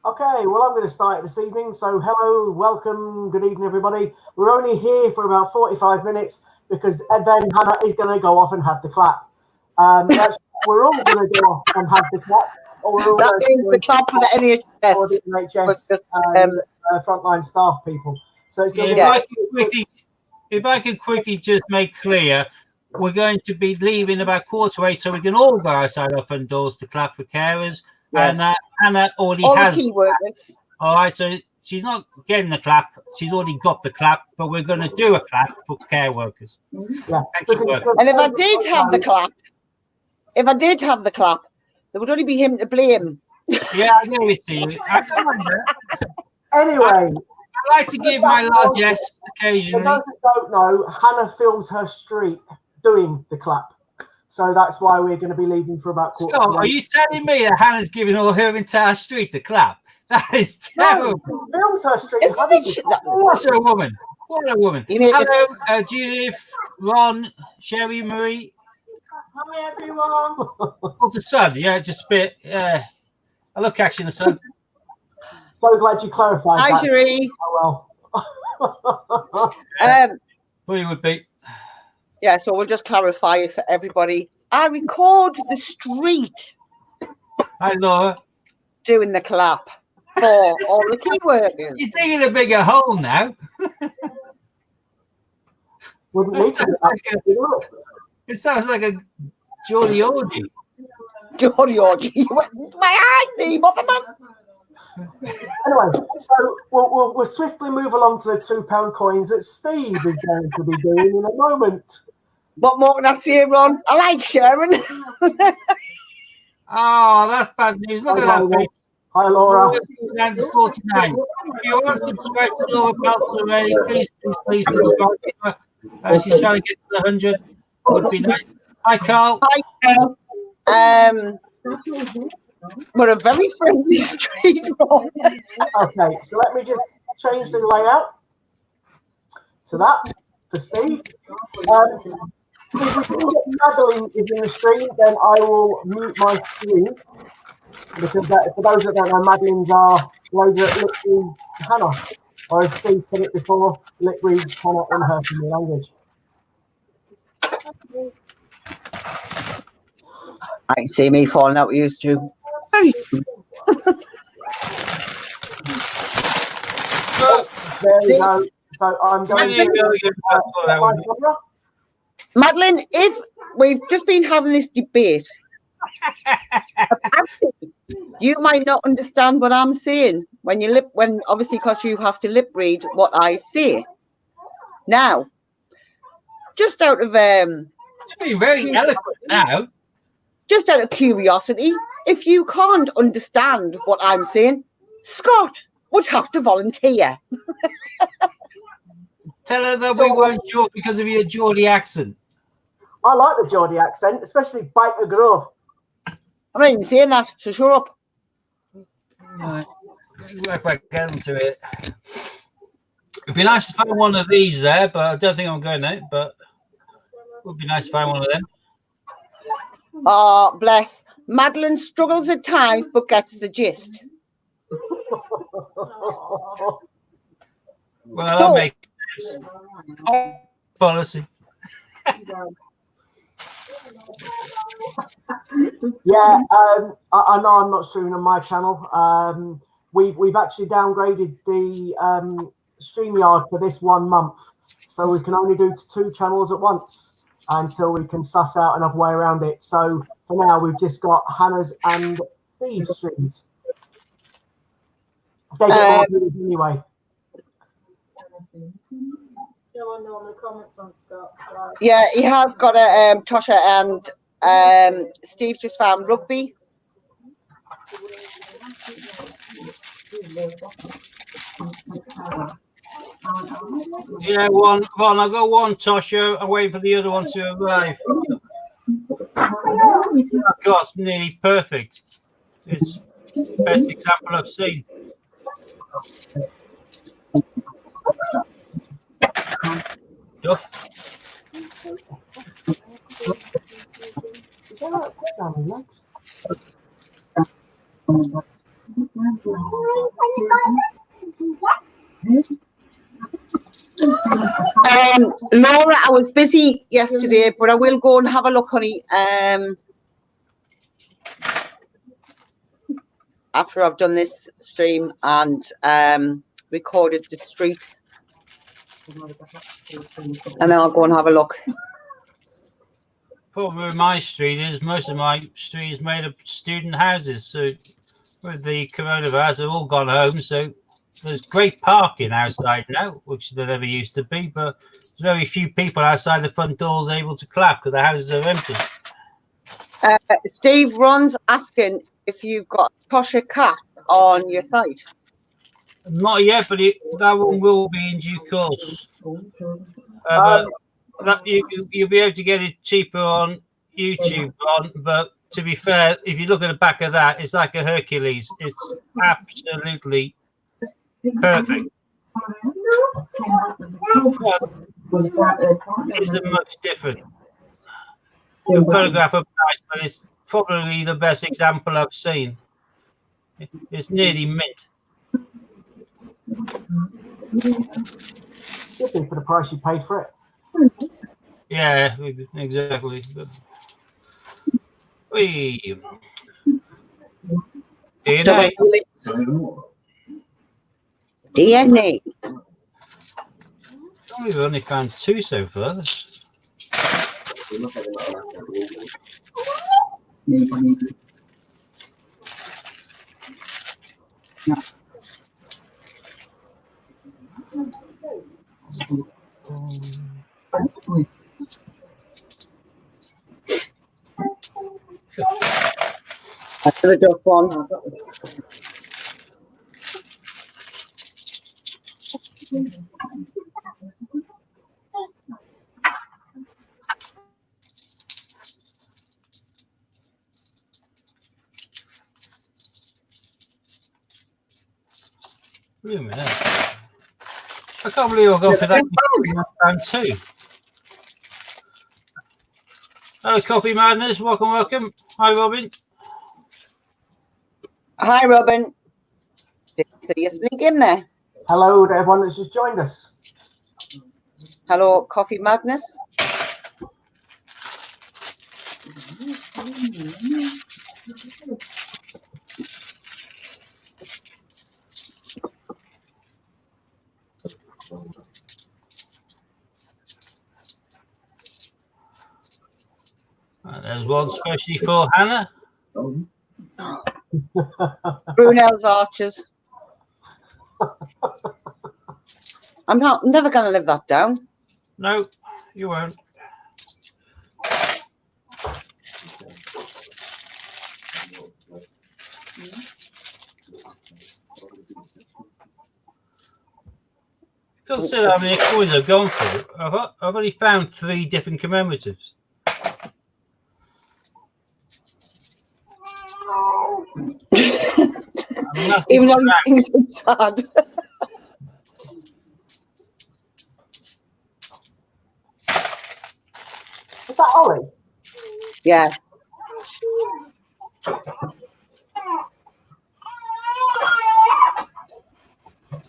Okay, well, I'm going to start it this evening. So, hello, welcome, good evening, everybody. We're only here for about 45 minutes because then Hannah is going to go off and have the clap. We're all going to go off and have the clap. That means the clap for the NHS. Or the NHS and frontline staff people. So it's going to be. If I could quickly just make clear, we're going to be leaving about 7:45, so we can all go outside our front doors to clap for carers. Yes. And Hannah already has. The key workers. All right, so she's not getting the clap; she's already got the clap. But we're going to do a clap for care workers. Yeah. And if I did have the clap, there would only be him to blame. Yeah, I know it's you. Anyway. I like to give my largesse occasionally. For those that don't know, Hannah films her street doing the clap. So that's why we're going to be leaving for about quarter to 8. Are you telling me that Hannah's giving all her entire street the clap? That is terrible. No, she films her street. What a woman. What a woman. Hello, Judith, Ron, Sherry, Marie. Hi, everyone. Oh, the sun. Yeah, just a bit. I love catching the sun. So glad you clarified that. Hi, Sherry. Oh, well. Well, you would be. Yeah, so we'll just clarify it for everybody. I record the street. Hi, Laura. Doing the clap for all the key workers. You're digging a bigger hole now. It sounds like a Geordie orgy. Geordie orgy. My eye, man. Anyway, so we'll swiftly move along to the £2 coins that Steve is going to be doing in a moment. What more can I say, Ron? I like sharing. Oh, that's bad news. Look at that. Hi, Laura. 49. If you aren't subscribed to Laura Peltz already, please subscribe to her. She's trying to get to the 100. Would be nice. Hi, Carl. Hi, Carl. We're a very friendly street. Okay, so let me just change the layout to that for Steve. If Madeline is in the stream, then I will mute my screen because for those that don't know, Madeline's are over at Lip Hannah, or as Steve put it before, Lip reads Hannah in her family language. I can see me falling out with you, Stu. There we go. So I'm going to Madeline, if we've just been having this debate, you might not understand what I'm saying when obviously because you have to lip read what I say. Now, just out of you're being very eloquent now. Just out of curiosity, if you can't understand what I'm saying, Scott would have to volunteer. Tell her that we weren't sure because of your Geordie accent. I like the Geordie accent, especially Baker Grove. I'm not even saying that, so shut up. Right. Work back into it. It'd be nice to find one of these there, but I don't think I'm going out. But it would be nice to find one of them. Oh, bless. Madeline struggles at times, but gets the gist. Well, that makes sense. Policy. Yeah, I know I'm not streaming on my channel. We've actually downgraded the StreamYard for this 1 month, so we can only do 2 channels at once until we can suss out another way around it. So for now, we've just got Hannah's and Steve's streams. They get more anyway. On the comments on Scott. So. Yeah, he has got a Tosha and Steve just found rugby. Yeah, one. I got one Tosha. I'm waiting for the other one to arrive. Of course, nearly perfect. It's the best example I've seen. Duff. Laura, I was busy yesterday, but I will go and have a look, honey. After I've done this stream and recorded the street, and then I'll go and have a look. Problem with my street is most of my street is made of student houses. So with the coronavirus, they've all gone home. So there's great parking outside now, which there never used to be. But there's very few people outside the front doors able to clap because the houses are empty. Steve Ron's asking if you've got Tosha Cat on your site. Not yet, but that one will be in due course. But that, you'll be able to get it cheaper on YouTube. But to be fair, if you look at the back of that, it's like a Hercules. It's absolutely perfect. It isn't much different. The photograph of nice, but it's probably the best example I've seen. It's nearly mint. Should be for the price you paid for it. Yeah, exactly. Wee. DNA. DNA. Oh, we've only found 2 so far. That's the duck one. Wait a minute. I can't believe I've gone for that round 2. Hello, Coffee Madness. Welcome, welcome. Hi, Robin. Hi, Robin. Did you sneak in there? Hello to everyone that's just joined us. Hello, Coffee Madness. There's one especially for Hannah. Brunel's Archers. I'm never going to live that down. No, you won't. Consider how many coins I've gone through. I've only found 3 different commemoratives. Even though these things are sad. Is that Ollie? Yeah.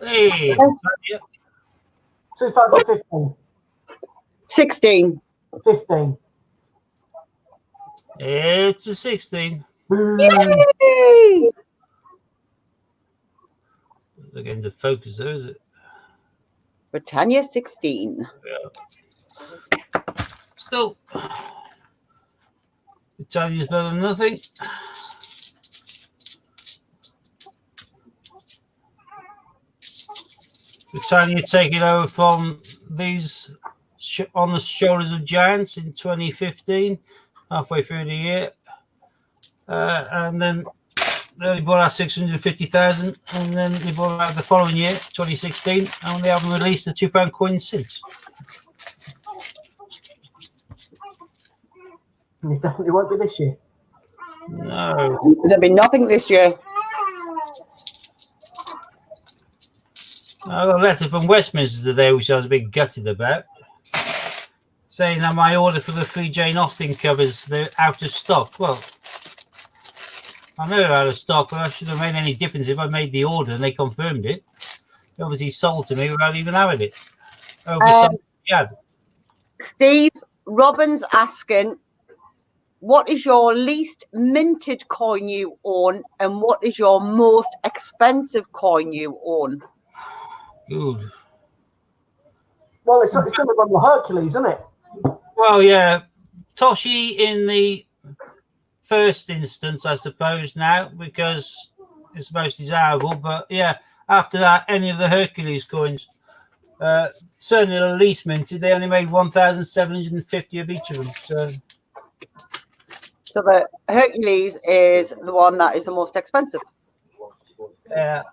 Hey, 2015. 16. 15. it's a 16. Yay! They're getting to focus though, is it? Britannia 16. Yeah. Still, Britannia's better than nothing. Britannia taking over from these on the shoulders of giants in 2015, halfway through the year. And then they only bought out 650,000, and then they bought out the following year, 2016, and they haven't released the £2 coin since. It definitely won't be this year. No. There'll be nothing this year. I got a letter from Westminster today, which I was a bit gutted about, saying that my order for the 3 Jane Austen covers, they're out of stock. Well, I know they're out of stock, but I shouldn't have made any difference if I made the order and they confirmed it. They obviously sold to me without even having it. Over something we had. Steve, Robin's asking, what is your least minted coin you own, and what is your most expensive coin you own? Good. Well, it's still on the Hercules, isn't it? Well, yeah. Toshi in the first instance, I suppose, now, because it's most desirable. But yeah, after that, any of the Hercules coins, certainly the least minted, they only made 1,750 of each of them. So the Hercules is the one that is the most expensive. Yeah.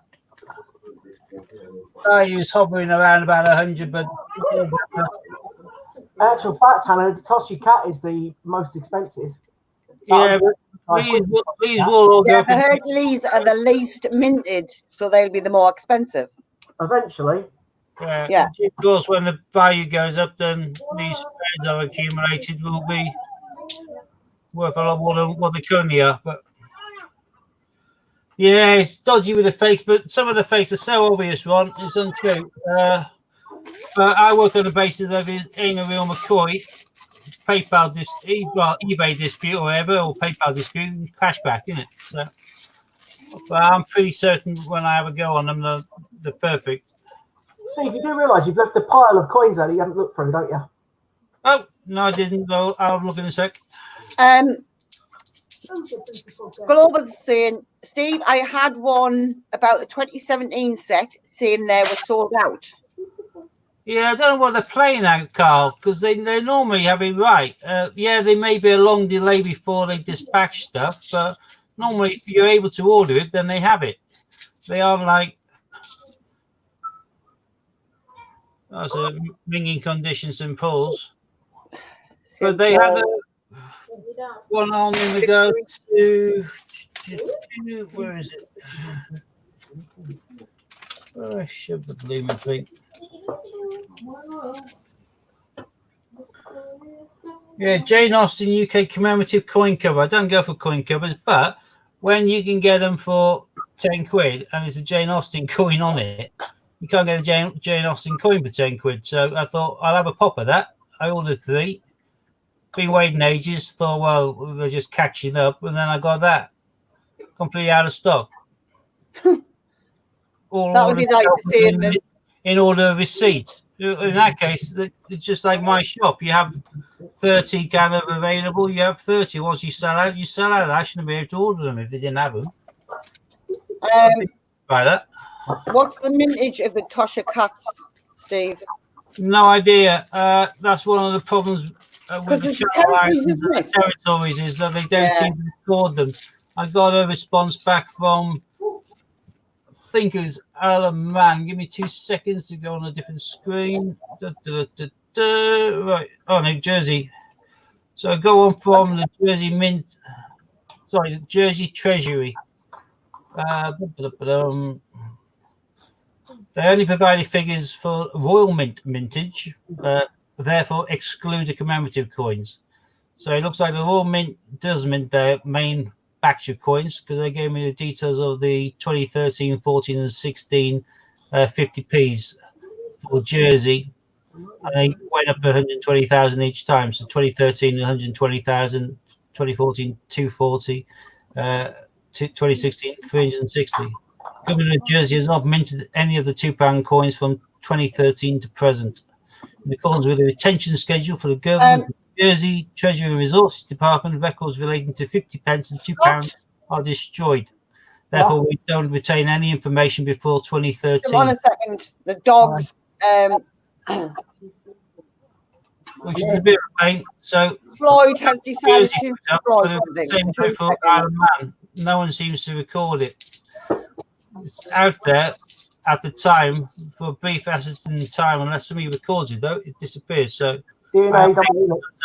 I use hovering around about 100, but In actual fact, Hannah, the Toshi Cat is the most expensive. yeah, these will all go Yeah, up the in- Hercules are the least minted, so they'll be the more expensive. Eventually. Yeah. Of course, when the value goes up, then these spreads I've accumulated will be worth a lot more than what they currently are. But yeah, it's dodgy with the fakes, but some of the fakes are so obvious, Ron, it's untrue. But I work on the basis of it ain't a real McCoy. PayPal eBay dispute or whatever, or PayPal dispute, cashback, isn't it? So, but I'm pretty certain when I have a go on them, they're perfect. Steve, you do realise you've left a pile of coins there that you haven't looked through, don't you? Oh, no, I didn't. Well, I'll look in a sec. Glover's saying, Steve, I had one about the 2017 set saying they were sold out. Yeah, I don't know what they're playing out, Carl, because they normally have it right. Yeah, there may be a long delay before they dispatch stuff, but normally if you're able to order it, then they have it. They are like, that's a ringing conditions and pulls. But they have one on in regard to, where is it? Oh, I shoved the blooming thing. Yeah, Jane Austen UK commemorative coin cover. I don't go for coin covers, but when you can get them for 10 quid and there's a Jane Austen coin on it, you can't get a Jane Austen coin for 10 quid. So I thought I'll have a pop of that. I ordered 3. Been waiting ages. Thought, well, they're just catching up. And then I got that completely out of stock. All That would be like the same as in order of receipt. In that case, it's just like my shop. You have 30 kind of available. You have 30. Once you sell out, you sell out. I shouldn't be able to order them if they didn't have them. By that. What's the mintage of the Tosha cats, Steve? No idea. That's one of the problems with the territories is that they don't seem to record them. I got a response back from, I think it was Alan Mann. Give me 2 seconds to go on a different screen. Right. Oh, New Jersey. So I go on from the Jersey Mint. Sorry, the Jersey Treasury. They only provided figures for Royal Mint mintage, therefore exclude the commemorative coins. So it looks like the Royal Mint does mint their main batch of coins because they gave me the details of the 2013, 14, and 16 50p's for Jersey. And they went up 120,000 each time. So 2013, 120,000, 2014, 240, 2016, 360. Government of Jersey has not minted any of the £2 coins from 2013 to present. In accordance with the retention schedule for the Government of Jersey Treasury and Resources Department, records relating to 50p and £2 are destroyed. Therefore, we don't retain any information before 2013. Come on a second. The dogs. Which is a bit of a pain. So Floyd has decided to same for Iron Man. No one seems to record it. It's out there at the time for a brief asset in time. Unless somebody records it, though, it disappears. So DNA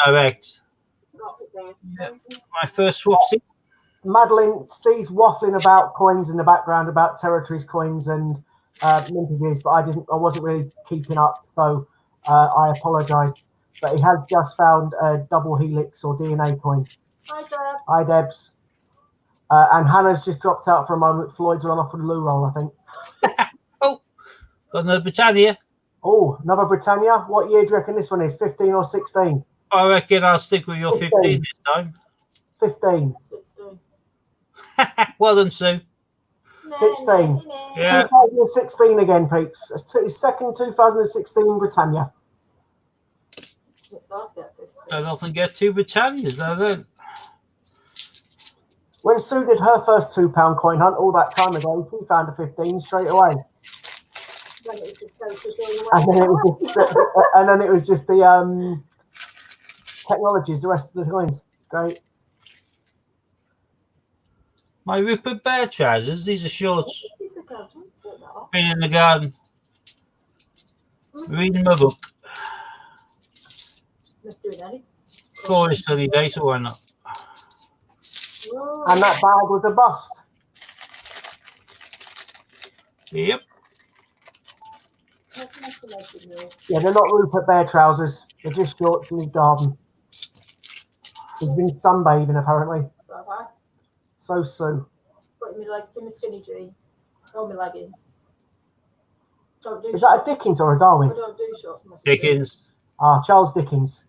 direct. Yeah. My first swapsy. Madeline, Steve's waffling about coins in the background, about territories coins and mintages, but I wasn't really keeping up, so I apologise. But he has just found a double helix or DNA coin. Hi, Deb. Hi, Debs. And Hannah's just dropped out for a moment. Floyd's run off with a loo roll, I think. Got another Britannia. Oh, another Britannia. What year do you reckon this one is? 15 or 16? I reckon I'll stick with your 15 this time. 15. 16. Well done, Sue. 16. Yeah. 2016 again, peeps. It's his second 2016 Britannia. It's hard to get 15. I don't often get two Britannias, I don't. When Sue did her first £2 coin hunt all that time ago, she found a 15 straight away. Then it was just focus all the way. And then it was just the technologies, the rest of the coins. Great. My Rupert Bear trousers, these are shorts. It's a go, don't say that. Been in the garden. Reading my book. Not doing any. Glorious sunny day, so why not? Whoa. And that bag was a bust. Yep. That's an estimation, Neil. Yeah, they're not Rupert Bear trousers. They're just shorts in his garden. He's been sunbathing, apparently. So have I. So Sue. Putting me like in my skinny jeans. Or my leggings. Don't do Is that a Dickens or a I Darwin? don't do shorts in my skinny Dickens. Ah, Charles Dickens.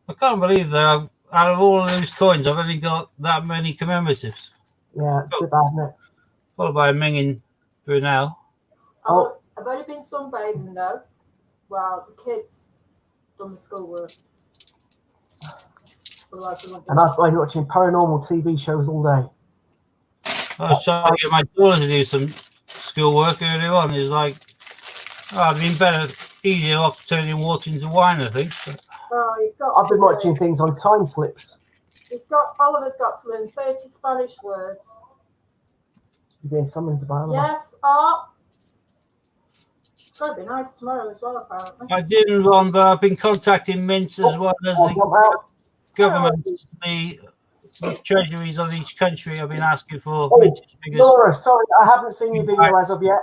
I can't believe that out of all of those coins, I've only got that many commemoratives. Yeah, it's a bit bad, isn't it? Followed by a Mingin Brunel. Oh. I've only been sunbathing though, while the kids done the schoolwork. Otherwise they wouldn't do And I've been watching paranormal TV shows all day. I was trying to get my daughter to do some schoolwork earlier on. It's like, oh, it'd been better, easier off turning water into wine, I think. But Oh, he's got. I've been to watching learn- things on time slips. Oliver's got to learn 30 Spanish words. You're being summoned about Yes, Art. It's going to be nice tomorrow as well, apparently. I didn't, Ron, but I've been contacting mints as well as the government, the treasuries of each country. I've been asking for Oh, mintage figures. Laura, sorry, I haven't seen your video as of yet.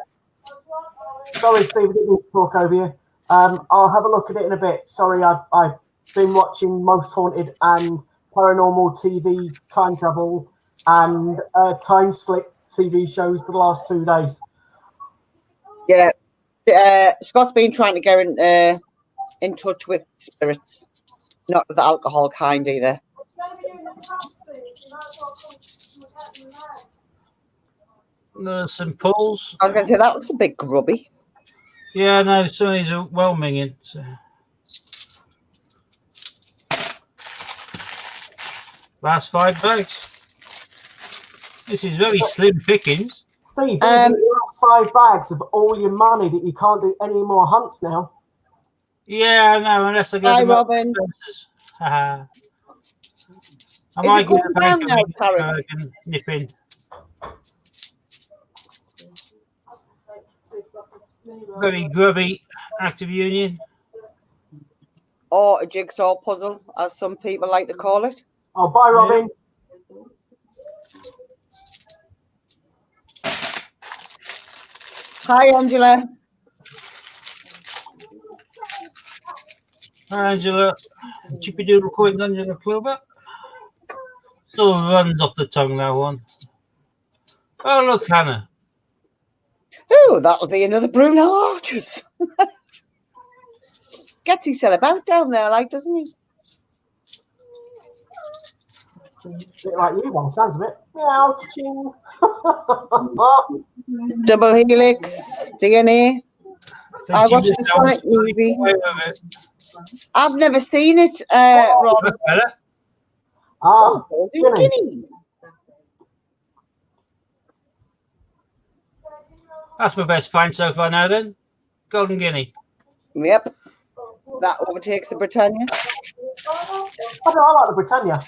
Sorry, Steve, I didn't mean to talk over you. I'll have a look at it in a bit. Sorry, I've been watching Most Haunted and Paranormal TV, time travel, and time slip TV shows for the last 2 days. Yeah. Scott's been trying to get in touch with spirits, not the alcohol kind either. St. Paul's. I was going to say that looks a bit grubby. Yeah, no, some of these are well minging. So. Last 5 bags. This is very slim pickings. Steve, these are the last 5 bags of all your money that you can't do any more hunts now. Yeah, I know, unless I go Hi, to my Robin. expenses. I Is might it get going a down bank now, of Tarek? I can nip in. Very grubby active union. Or a jigsaw puzzle, as some people like to call it. Oh, bye, Robin. Hi, Angela. Hi, Angela. Chippy doodle coins, Angela Clover. Still runs off the tongue, that one. Oh, look, Hannah. Oh, that'll be another Bruno Arches. Gets himself about down there, like, doesn't he? Bit like you, one sounds a bit. Meow, ching. Double Helix, DNA. I watched the Sonic movie. I've never seen it, Rob. Look better. Ah, Golden Guinea. Guinea. That's my best find so far now, then. Golden Guinea. Yep. That overtakes the Britannia. I like the Britannia.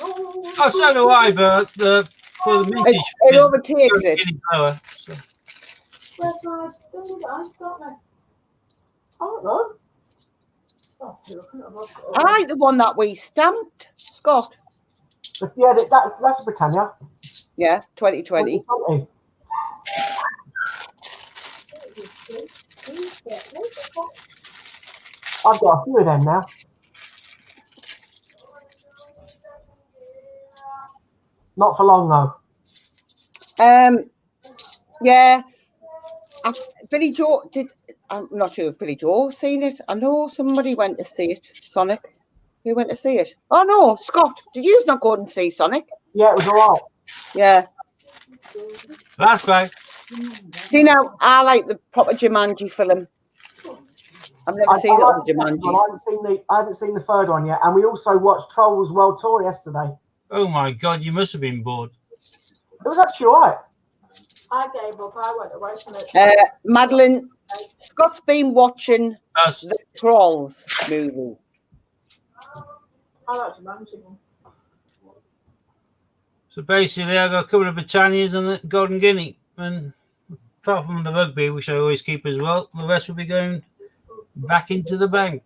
Oh, so do I, but for the mintage, It overtakes it. Guinea lower, so. Where's my thing? I've got my. Oh, no. Oh, you're looking at the I like the one that we stamped, Scott. But yeah, that's a Britannia. Yeah, 2020. 2020. I've got a few of them now. Not for long though. Yeah. Billy Joe did. I'm not sure if Billy Joe seen it. I know somebody went to see it. Sonic. Who went to see it? Oh no, Scott. Did you not go and see Sonic? Yeah, it was all right. Yeah. That's right. See now, I like the proper Jumanji film. I've never seen the other Jumanjis. I haven't seen the third one yet, and we also watched Trolls World Tour yesterday. Oh my God, you must have been bored. It was actually all right. I gave up. I went away from it. Madeline, Scott's been watching Us. the Trolls movie. I like Jumanji. So basically, I got a couple of Britannias and the Golden Guinea, and apart from the rugby, which I always keep as well, the rest will be going back into the bank.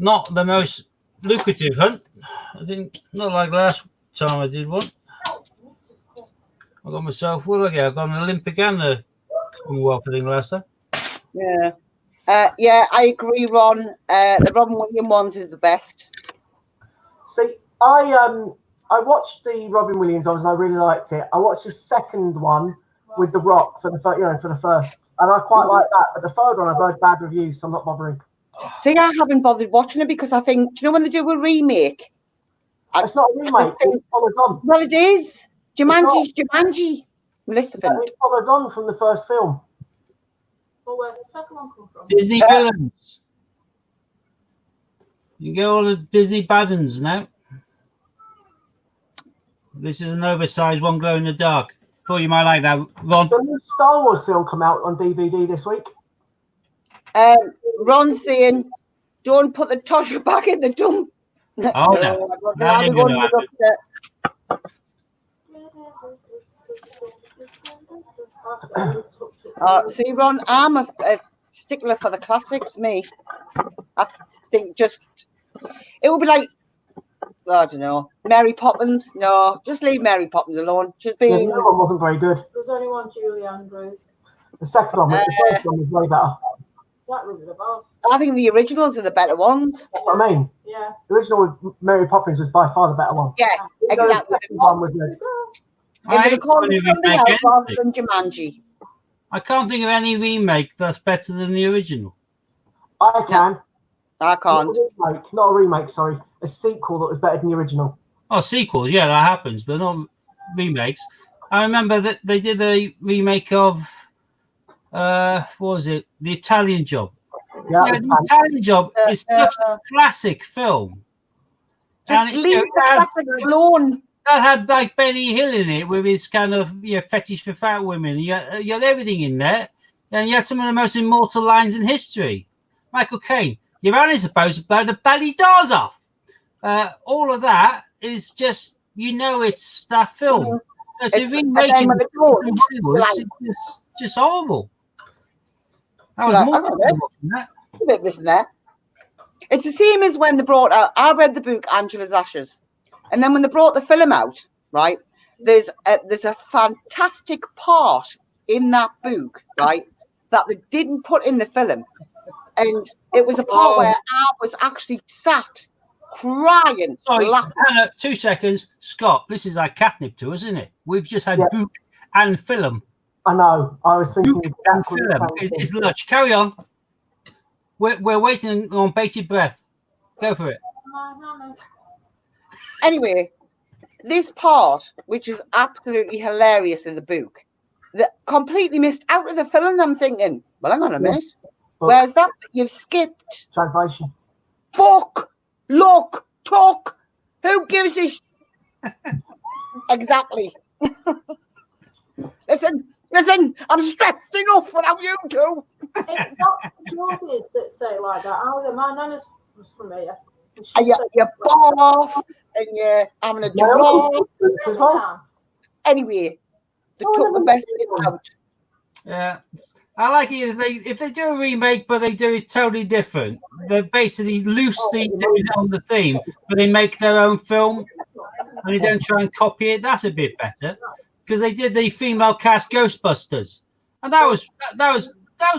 Not the most lucrative hunt. Not like last time I did one. I got myself, what did I get? I got an Olympic and a Commonwealth thing last time. Yeah. Yeah, I agree, Ron. The Robin Williams ones is the best. See, I watched the Robin Williams ones and I really liked it. I watched the second one with The Rock for the first, and I quite like that. But the third one I've heard bad reviews, so I'm not bothering. See, I haven't bothered watching it because I think, do you know when they do a remake? It's not a remake. It follows on. Well, it is. Jumanji's Jumanji. Maleficent. It follows on from the first film. Well, where's the second one come from? Disney villains. You get all the Disney bad uns now. This is an oversized one, glow in the dark. Thought you might like that, Ron. The new Star Wars film come out on DVD this week. Ron's saying, don't put the Tosha back in the dump. Oh, no. That ain't gonna happen. See, Ron, I'm a stickler for the classics, me. I think just, it would be like, I don't know, Mary Poppins. No, just leave Mary Poppins alone. She's The been. new one wasn't very good. There's only one Julie Andrews. The second one, the first one was way better. That was above. I think the originals are the better ones. That's what I mean. Yeah. The original with Mary Poppins was by far the better one. Yeah, Even though exactly. The second one was good. Is I it called can't something remake else rather anything. than Jumanji? I can't think of any remake that's better than the original. I can. I can't. Not a remake, sorry. A sequel that was better than the original. Oh, sequels, yeah, that happens, but not remakes. I remember that they did a remake of, what was it? The Italian Job. Yeah, Yeah, The Italian Job is such a classic film. Just And leave the classic alone. that had like Benny Hill in it with his kind of fetish for fat women. You had everything in there, and you had some of the most immortal lines in history. Michael Caine, you're only supposed to blow the bloody doors off. All of that is just, it's that film. It's a remake. It's just horrible. That was Like, more I don't know. than watching that. A bit this and that. It's the same as when they brought out. I read the book Angela's Ashes, and then when they brought the film out, right? There's a fantastic part in that book, right, that they didn't put in the film, and it was a part where I was actually sat crying, Sorry, laughing. Hannah, 2 seconds. Scott, this is like catnip to us, isn't it? We've just had book and film. I know. I was thinking Book and exactly the film. same thing. It's lunch. Carry on. We're waiting on bated breath. Go for it. Anyway, this part, which is absolutely hilarious in the book, that completely missed out of the film. I'm thinking, well, hang on a minute. Book. Where's that? You've skipped. Translation. Book, look, talk. Who gives a Exactly. Listen, I'm stressed enough without you two. It's not Geordies that say like that. Either my nana's was from here. And she And you're said, off and you're having a My draw. uncle's book as well. Anyway, they Oh, took the no, best no. bit out. Yeah, I like it if they do a remake, but they do it totally different. They're basically loosely doing it on the theme, but they make their own film and they don't try and copy it. That's a bit better because they did the female cast Ghostbusters, and that was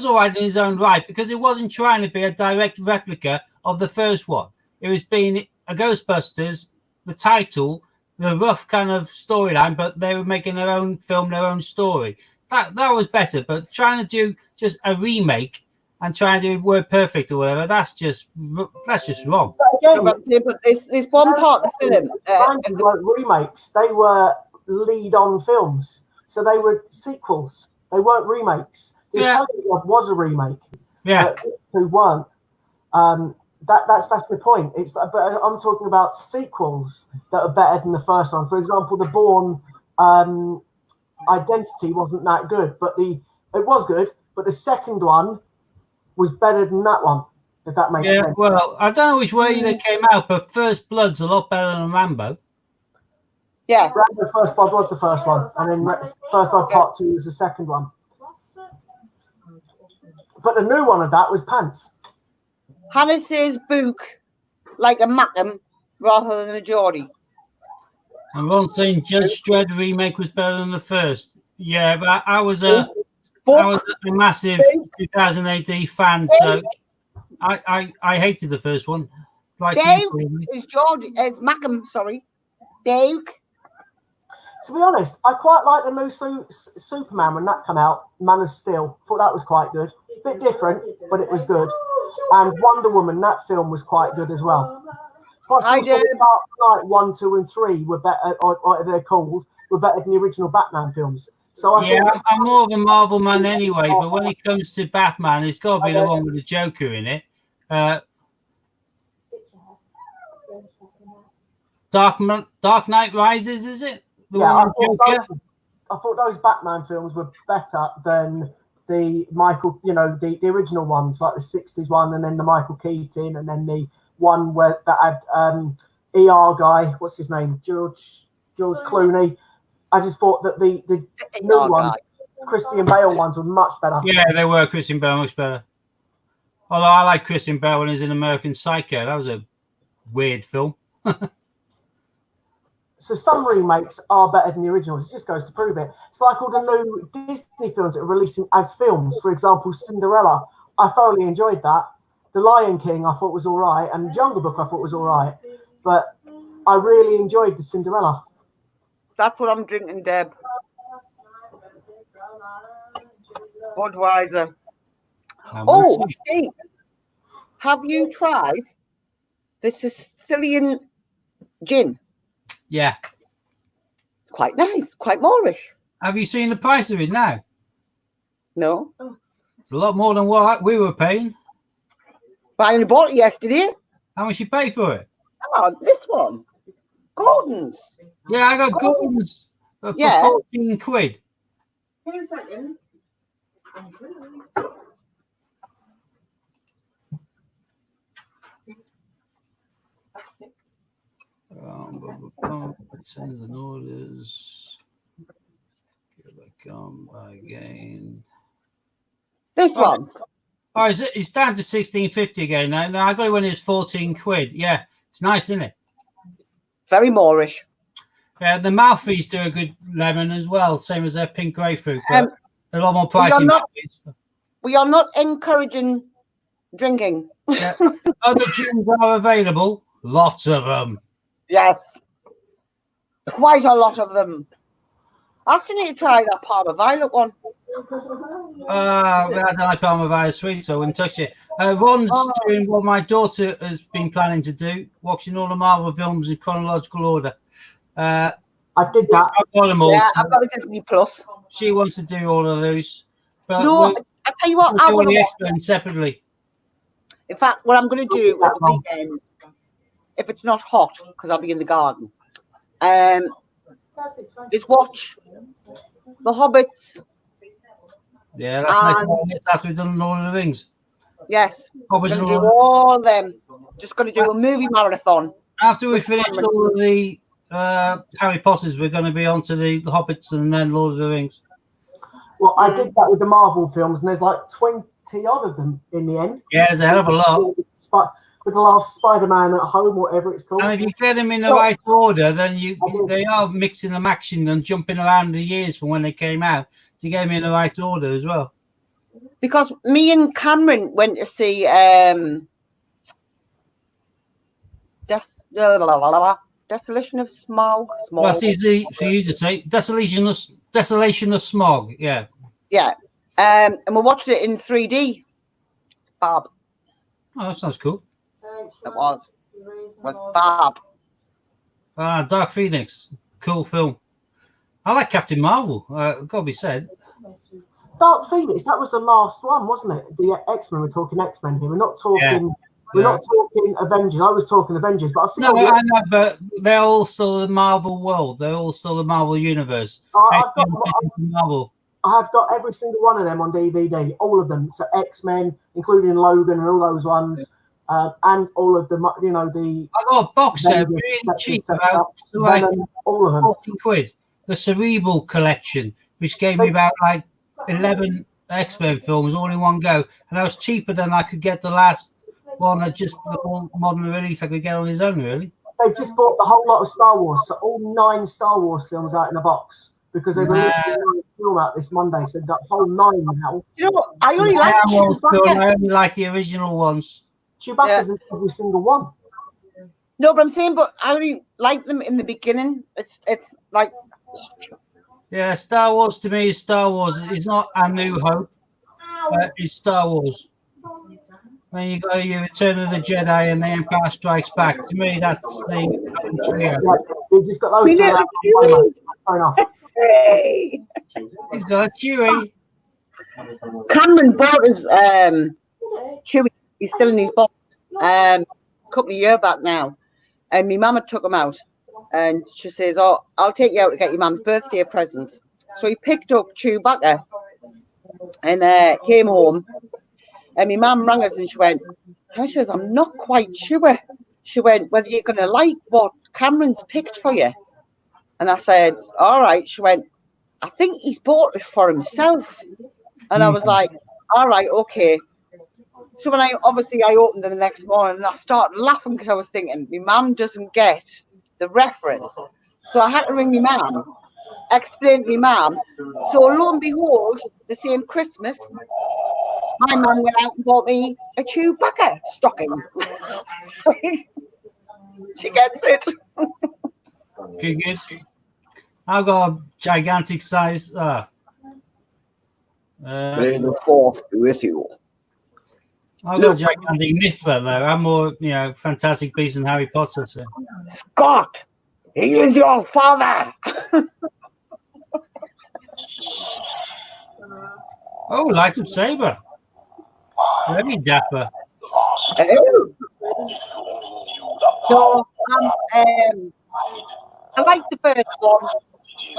all right in its own right because it wasn't trying to be a direct replica of the first one. It was being a Ghostbusters, the title, the rough kind of storyline, but they were making their own film, their own story. That was better. But trying to do just a remake and trying to do Word Perfect or whatever, that's just wrong. But again, But there's one part of the film. Brandy weren't remakes; they were lead-on films, so they were sequels. They weren't remakes. The Italian Job was a remake. Yeah, Who weren't. That's the point. But I'm talking about sequels that are better than the first one. For example, the Bourne Identity wasn't that good, but it was good. But the second one was better than that one. If that makes sense. Well, I don't know which way they came out, but First Blood's a lot better than Rambo. Yeah, Rambo First Blood was the first one, and then First Blood Part 2 was the second one. But the new one of that was Pants. Hannah says book like a Mackem rather than a Geordie. And Ron saying Judge Dredd remake was better than the first. Yeah, but I was a massive 2018 fan, so I hated the first one. Like Dave is Geordie, is Mackem, sorry. Dave. To be honest, I quite like the new Superman when that came out, Man of Steel. Thought that was quite good. A bit different, but it was good. And Wonder Woman, that film was quite good as well. Plus, Dark Knight 1, 2, and 3 were better, or whatever they're called, were better than the original Batman films. So I'm more of a Marvel man anyway, but when it comes to Batman, it's got to be the one with the Joker in it. Dark Knight Rises, is it? I thought those Batman films were better than the Michael, the original ones, like the 60s one, and then the Michael Keaton, and then the one where that had ER guy, what's his name? George Clooney. I just thought that the new one, Christian Bale ones, were much better. Yeah, they were. Christian Bale much better. Although I like Christian Bale when he's in American Psycho. That was a weird film. So some remakes are better than the originals. It just goes to prove it. It's like all the new Disney films that are releasing as films. For example, Cinderella. I thoroughly enjoyed that. The Lion King I thought was all right, and Jungle Book I thought was all right. But I really enjoyed the Cinderella. That's what I'm drinking, Deb. Budweiser. Oh, Steve, have you tried the Sicilian gin? Yeah. It's quite nice, quite Moorish. Have you seen the price of it now? No. It's a lot more than what we were paying. But I only bought it yesterday. How much you pay for it? Oh, this one. Gordon's. Yeah, I got Gordon's for 14 quid. 2 seconds. Sends and orders. Here I come again. This one. Oh, it's down to 16.50 again now. No, I got it when it was 14 quid. Yeah, it's nice, isn't it? Very Moorish. Yeah, the Malfeas do a good lemon as well, same as their pink grapefruit. But a lot more pricey. We are not encouraging drinking. Yeah. Other gins are available. Lots of them. Yes. Quite a lot of them. I still need to try that Parma Violet one. I don't like Parma Violet sweet, so I wouldn't touch it. Ron's doing what my daughter has been planning to do, watching all the Marvel films in chronological order. I did that. I've got them all. Yeah, I've got a Disney Plus. She wants to do all of those. But no, I tell you what, I want to explain separately. In fact, what I'm going to do at the weekend, if it's not hot, because I'll be in the garden, is watch The Hobbits. Yeah, that's nice. That's we've done Lord of the Rings. Yes, Hobbits going to do all of them. Just going to do a movie marathon. After we finish all of the Harry Potters, we're going to be on to the Hobbits and then Lord of the Rings. Well, I did that with the Marvel films, and there's like 20 odd of them in the end. Yeah, there's a hell of a lot. With the last Spider-Man at Home, whatever it's called. And if you get them in the right order, then they are mixing and matching and jumping around the years from when they came out to get them in the right order as well. Because me and Cameron went to see Desolation of Smog. Well, that's easy for you to say. Desolation of Smog. Yeah. Yeah. And we watched it in 3D. Fab. Oh, that sounds cool. It was. Fab. Dark Phoenix. Cool film. I like Captain Marvel. Gotta be said. Dark Phoenix, that was the last one, wasn't it? The X-Men, we're talking X-Men here. We're not talking we're not talking Avengers. I was talking Avengers, but I've seen No, I know, but they're all still the Marvel world. They're all still the Marvel universe. I've got Marvel. I've got every single one of them on DVD, all of them. So X-Men, including Logan and all those ones, and all of the, you know, the. I got a box set really cheap, about like all of them. 40 quid. The Cerebral collection, which gave me about like 11 X-Men films all in one go, and that was cheaper than I could get the last one that just the modern release I could get on his own. Really, they've just bought the whole lot of Star Wars, so all 9 Star Wars films out in a box because they've released a film out this Monday, so that whole 9 now. You know what? I only like Chewbacca. I only like the original ones. Chewbacca's in every single one. No, but I'm saying, but I only like them in the beginning. It's like. Yeah, Star Wars to me is Star Wars. It's not A New Hope. It's Star Wars. Then you got your Return of the Jedi and the Empire Strikes Back. To me, that's the trio. Yeah, we just got those. Fair enough. He's got a Chewie. Cameron bought his Chewie. He's still in his box. A couple of years back now, and my mama took him out. And she says, "Oh, I'll take you out to get your mum's birthday presents." So he picked up Chewbacca and came home. And my mum rang us and she went, "She says, I'm not quite sure." She went, "Whether you're going to like what Cameron's picked for you." And I said, "All right." She went, "I think he's bought it for himself." And I was like, "All right, okay." So when I opened them the next morning and I started laughing because I was thinking, my mum doesn't get the reference. So I had to ring my mum, explain to my mum. So lo and behold, the same Christmas, my mum went out and bought me a Chewbacca stocking. She gets it. Good. I've got a gigantic size. May the fourth be with you. I've got a gigantic Niffler though. I'm more, Fantastic Beasts than Harry Potter. So. Scott, he is your father. Oh, light up saber. Very dapper. So I like the first one.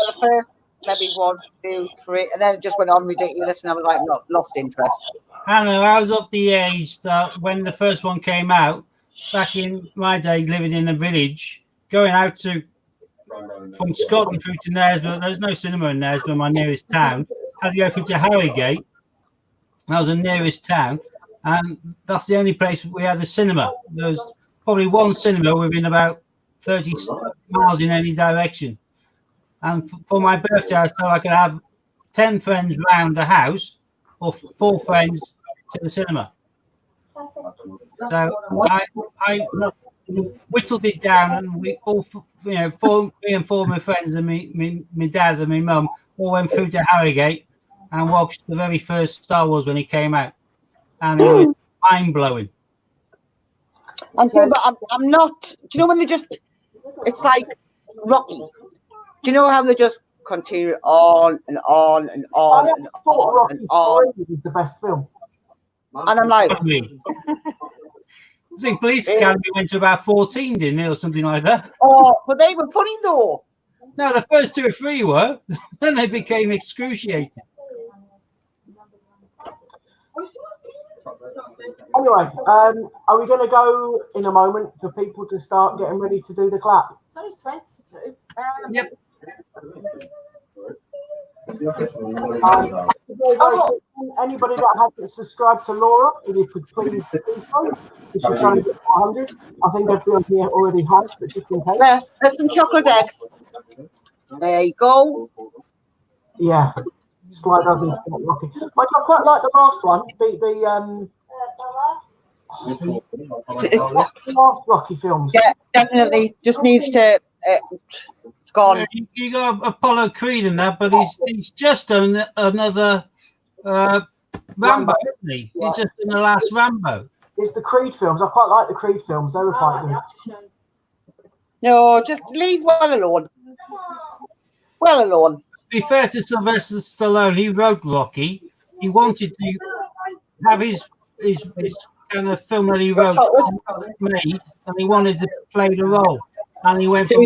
The first maybe 1, 2, 3, and then it just went on ridiculous, and I was like, no, lost interest. Hannah, I was of the age that when the first one came out, back in my day, living in a village, going out from Scotland through to Knaresborough. There's no cinema in Knaresborough, my nearest town. I had to go through to Harrogate. That was the nearest town, and that's the only place we had a cinema. There was probably one cinema within about 30 miles in any direction. And for my birthday, I thought I could have 10 friends round the house or 4 friends to the cinema. So I whittled it down, and we all, me and 4 of my friends and my dad and my mum all went through to Harrogate and watched the very first Star Wars when it came out, and it was mind blowing. I'm not. Do you know when they just? It's like Rocky. Do you know how they just continue on and on and on and on and on? Rocky is the best film. And I'm like, I think Police Academy went to about 14, didn't it, or something like that? oh, but they were funny though. No, the first 2 or 3 were. Then they became excruciating. Anyway, are we going to go in a moment for people to start getting ready to do the clap? It's only 22. Yep. Anybody that hasn't subscribed to Laura, if you could please do so. We should try and get 400. I think everyone here already has, but just in case. There's some chocolate eggs. There you go. Yeah, slide doesn't get Rocky. I quite like the last one. The last Rocky films. Yeah, definitely. Just needs to. It's gone. You got Apollo Creed in that, but he's just done another Rambo, isn't he? He's just in the last Rambo. It's the Creed films. I quite like the Creed films. They were quite good. No, just leave well alone. Well alone. To be fair to Sylvester Stallone, he wrote Rocky. He wanted to have his kind of film that he wrote made, and he wanted to play the role. And he went from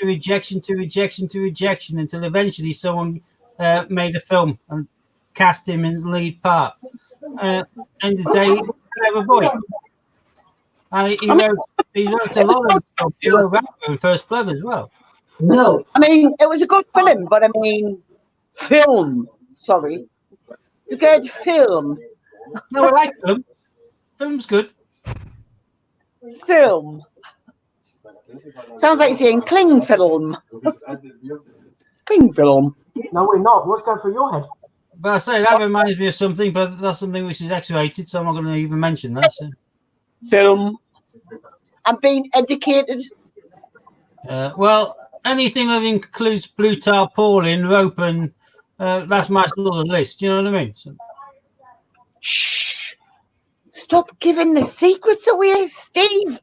rejection to rejection to rejection until eventually someone made a film and cast him in the lead part. And the day, clever boy. And he wrote a lot of films. He wrote Rambo in First Blood as well. No. I mean, it was a good film, but I mean, film. Sorry. It's a good film. No, I like film. Film's good. Film. Sounds like you're saying cling film. Cling film. No, we're not. What's going through your head? But I say that reminds me of something, but that's something which is X-rated, so I'm not going to even mention that. So. Film. I'm being educated. Well, anything that includes blue tarpaulin, rope, and that's my sort of list. You know what I mean? So. Shh! Stop giving the secrets away, Steve.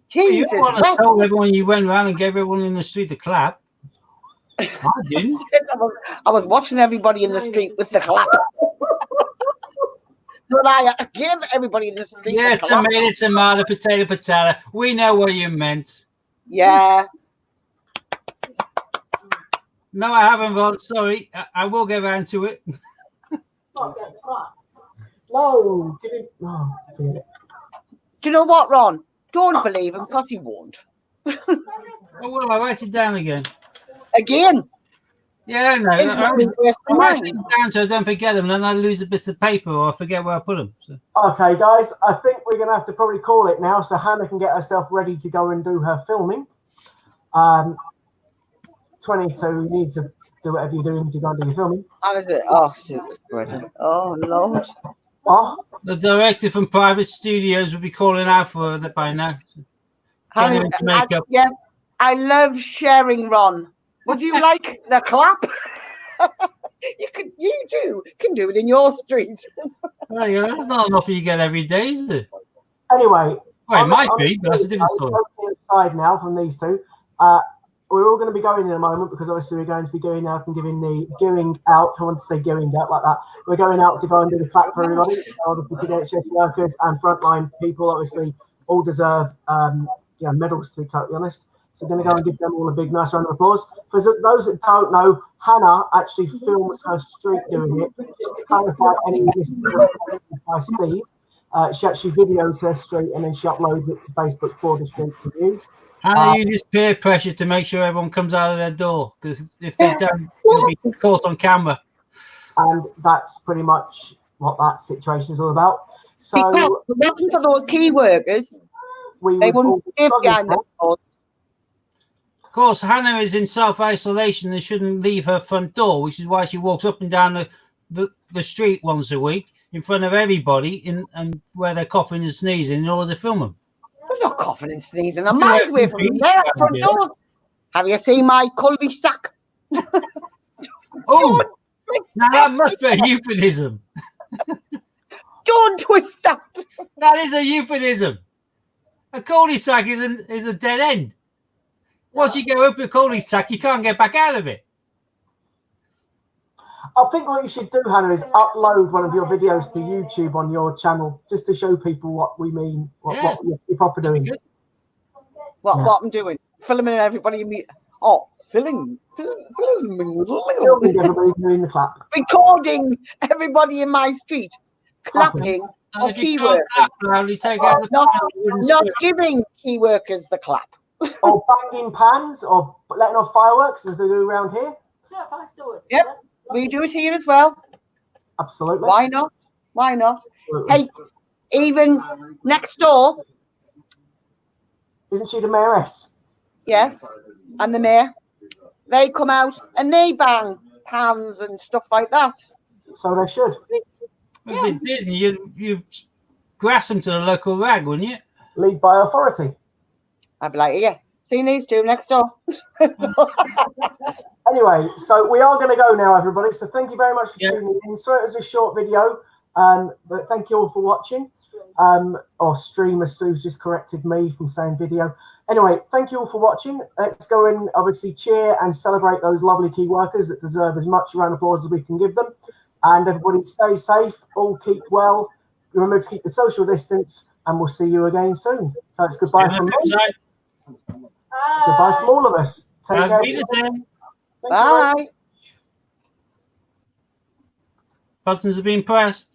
Jesus! You want to tell everyone you went around and gave everyone in the street a clap? I didn't. I was watching everybody in the street with the clap. But I give everybody in the street. Yeah, the clap. tomato, potato. We know what you meant. Yeah. No, I haven't, Rod. Sorry. I will get around to it. No, give him. No, forget it. Do you know what, Ron? Don't believe him because he won't. Oh, well, I'll write it down again. Again. Yeah, no. I write them down so I don't forget them, then I lose a bit of paper or I forget where I put them. So. Okay, guys, I think we're going to have to probably call it now so Hannah can get herself ready to go and do her filming. It's 22. You need to do whatever you're doing to go and do your filming. Oh, super spreader. Oh, Lord. Oh, The director from Private Studios will be calling out for that by now. Yeah, I love sharing, Ron. Would you like the clap? You can do it in your street. Well, yeah, that's not enough you get every day, is it? anyway. Well, it might be, but that's a different story. Aside now from these two, we're all going to be going in a moment because obviously we're going to be going out and giving the going out. I want to say going out like that. We're going out to go and do the clap for everybody. So obviously, NHS workers and frontline people obviously all deserve medals, to be totally honest. So we're going to go and give them all a big, nice round of applause. For those that don't know, Hannah actually films her street doing it. Just to clarify any misunderstandings by Steve, she actually videos her street and then she uploads it to Facebook for the street to view. Hannah uses peer pressure to make sure everyone comes out of their door, because if they don't, they'll be caught on camera. And that's pretty much what that situation is all about. So, because if it wasn't for those key workers, they wouldn't give behind the doors. Of course, Hannah is in self-isolation and shouldn't leave her front door, which is why she walks up and down the street once a week in front of everybody and where they're coughing and sneezing in order to film them. I'm not coughing and sneezing. I'm miles away from them. They're at the front doors. Have you seen my cul-de-sac? Oh, now that must be a euphemism. Don't twist that. That is a euphemism. A cul-de-sac is a dead end. Once you go up a cul-de-sac, you can't get back out of it. I think what you should do, Hannah, is upload one of your videos to YouTube on your channel just to show people what we mean, what you're proper doing. What I'm doing? Filming everybody. Filming everybody doing the clap. Recording everybody in my street. Clapping for key workers. Not giving key workers the clap. Or banging pans or letting off fireworks as they do around here. Yep. We do it here as well. Absolutely. Why not? Absolutely. Hey, even next door. Isn't she the mayoress? Yes. And the mayor. They come out and they bang pans and stuff like that. So they should. If they didn't, you grass them to the local rag, wouldn't you? Lead by authority. I'd be like, yeah, seen these two next door. Anyway, so we are going to go now, everybody. So thank you very much for Yeah. tuning in. So it was a short video, but thank you all for watching. Or stream, as Sue's just corrected me from saying video. Anyway, thank you all for watching. Let's go and obviously cheer and celebrate those lovely key workers that deserve as much round of applause as we can give them. And everybody stay safe, all keep well. Remember to keep the social distance, and we'll see you again soon. So it's goodbye from me. Goodbye from all of us. Take care. Auf Thank Wiedersehen. you. Bye. Buttons have been pressed.